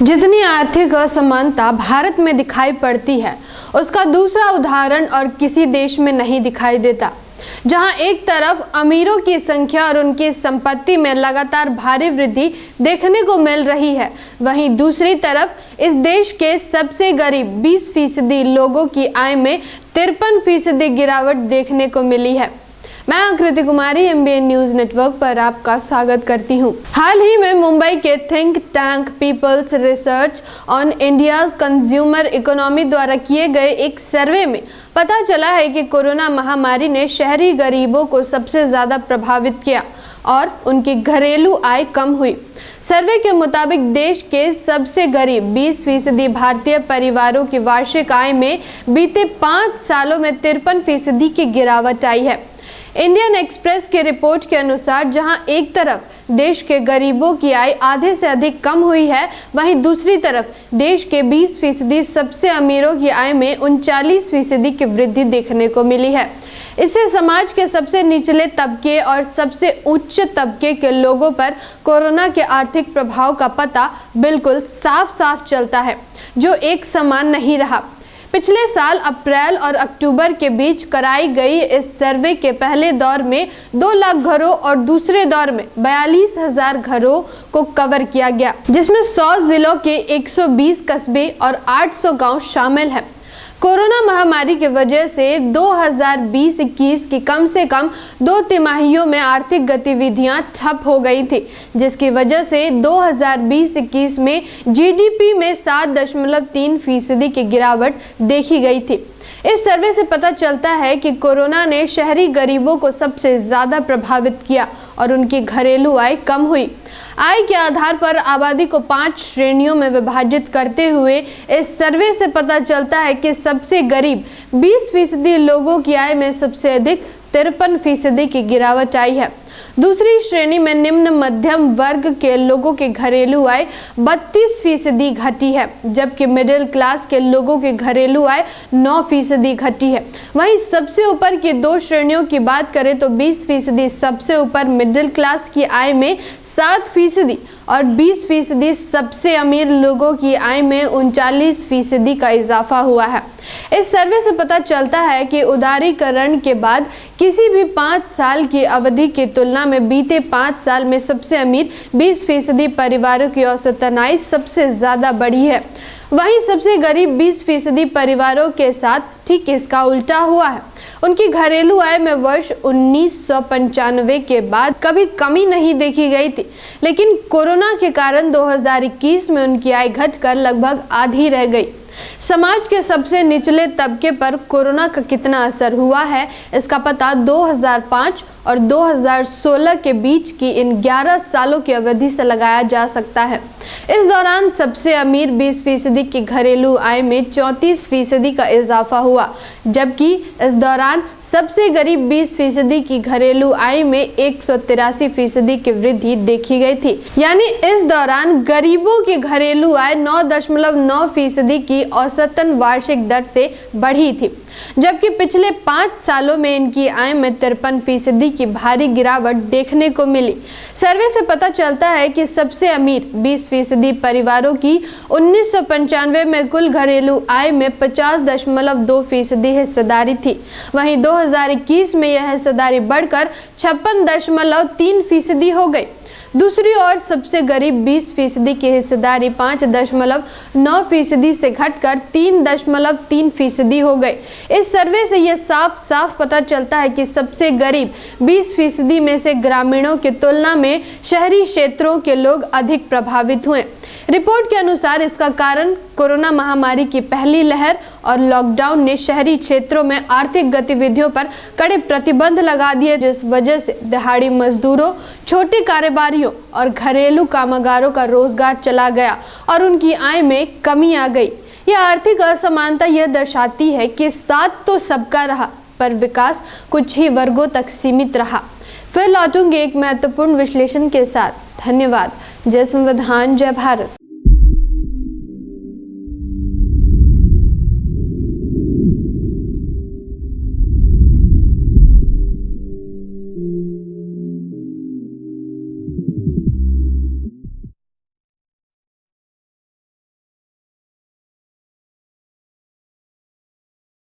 जितनी आर्थिक असमानता भारत में दिखाई पड़ती है, उसका दूसरा उदाहरण और किसी देश में नहीं दिखाई देता। जहां एक तरफ अमीरों की संख्या और उनकी संपत्ति में लगातार भारी वृद्धि देखने को मिल रही है, वहीं दूसरी तरफ इस देश के सबसे गरीब 20% लोगों की आय में 53% गिरावट देखने को मिली है। मैं आकृति कुमारी MBN न्यूज नेटवर्क पर आपका स्वागत करती हूं। हाल ही में मुंबई के think tank people's research on India's consumer economy द्वारा किए गए एक सर्वे में पता चला है कि कोरोना महामारी ने शहरी गरीबों को सबसे ज्यादा प्रभावित किया और उनकी घरेलू आय कम हुई। सर्वे के मुताबिक देश के सबसे गरीब 20% भारतीय परिवारों की वार्षिक आय में बीते 5 सालों में 53% की गिरावट आई है। इंडियन एक्सप्रेस की रिपोर्ट के अनुसार जहां एक तरफ देश के गरीबों की आय आधे से अधिक कम हुई है, वहीं दूसरी तरफ देश के 20% सबसे अमीरों की आय में 39% की वृद्धि देखने को मिली है। इससे समाज के सबसे निचले तबके और सबसे उच्च तबके के लोगों पर कोरोना के आर्थिक प्रभाव का पता बिल्कुल साफ चलता है, जो एक समान नहीं रहा। पिछले साल अप्रैल और अक्टूबर के बीच कराई गई इस सर्वे के पहले दौर में 2 लाख घरों और दूसरे दौर में 42,000 घरों को कवर किया गया, जिसमें 100 जिलों के 120 कस्बे और 800 गांव शामिल हैं। कोरोना महामारी की वजह से 2020-21 की कम से कम 2 तिमाहियों में आर्थिक गतिविधियां ठप हो गई थी, जिसकी वजह से 2020-21 में GDP में 7.3% की गिरावट देखी गई थी। इस सर्वे से पता चलता है कि कोरोना ने शहरी गरीबों को सबसे ज्यादा प्रभावित किया और उनकी घरेलू आय कम हुई। आय के आधार पर आबादी को 5 श्रेणियों में विभाजित करते हुए इस सर्वे से पता चलता है कि सबसे गरीब 20% लोगों की आय में सबसे अधिक 53% की गिरावट आई है। दूसरी श्रेणी में निम्न मध्यम वर्ग के लोगों की घरेलू आय 32% घटी है, जबकि मिडिल क्लास के लोगों की घरेलू आय 9% घटी है। वहीं सबसे ऊपर की 2 श्रेणियों की बात करें तो 20% सबसे ऊपर मिडिल क्लास की आय में 7% और 20% सबसे अमीर लोगों की आय में 39% का इजाफा हुआ है। इस सर्वे से पता चलता है कि उदारीकरण के बाद किसी भी 5 साल की अवधि की तुलना में बीते 5 साल में सबसे अमीर 20% परिवारों की औसतन आय सबसे ज्यादा बढ़ी है। वहीं सबसे गरीब 20% परिवारों के साथ ठीक इसका उल्टा हुआ है। उनकी घरेलू आय में वर्ष 1995 के बाद कभी कमी नहीं देखी गई थी, लेकिन कोरोना के कारण 2021 में उनकी आय घटकर लगभग आधी रह गई। समाज के सबसे निचले तबके पर कोरोना का कितना असर हुआ है, इसका पता 2005 और 2016 के बीच की इन 11 सालों की अवधि से लगाया जा सकता है। इस दौरान सबसे अमीर 20% की घरेलू आय में 34% का इजाफा हुआ, जबकि इस दौरान सबसे गरीब 20% की घरेलू आय में 183% की वृद्धि देखी गई थी। यानी इस दौरान गरीबों की घरेलू आय 9.9% की औसतन वार्षिक दर से बढ़ी थी, जबकि पिछले 5 सालों में इनकी आय में 53% की भारी गिरावट देखने को मिली। सर्वे से पता चलता है कि सबसे अमीर 20% परिवारों की 1995 में कुल घरेलू आय में 50.2% हिस्सेदारी थी। वहीं 2021 में यह हिस्सेदारी बढ़कर 56.3% हो गई। दूसरी ओर सबसे गरीब 20% की हिस्सेदारी 5.9% से घटकर 3.3% हो गई। इस सर्वे से यह साफ पता चलता है कि सबसे गरीब 20% में से ग्रामीणों की तुलना में शहरी क्षेत्रों के लोग अधिक प्रभावित हुए। रिपोर्ट के अनुसार इसका कारण कोरोना महामारी की पहली लहर और लॉकडाउन ने शहरी क्षेत्रों में आर्थिक गतिविधियों पर कड़े प्रतिबंध लगा दिए, जिस वजह से दिहाड़ी मजदूरों, छोटे कारोबारियों और घरेलू कामगारों का रोजगार चला गया और उनकी आय में कमी आ गई। यह आर्थिक असमानता यह दर्शाती है कि साथ तो सबका रहा, पर विकास कुछ ही वर्गों तक सीमित रहा। फिर लौटूंगे एक महत्वपूर्ण विश्लेषण के साथ। धन्यवाद। जय संविधान, जय भारत।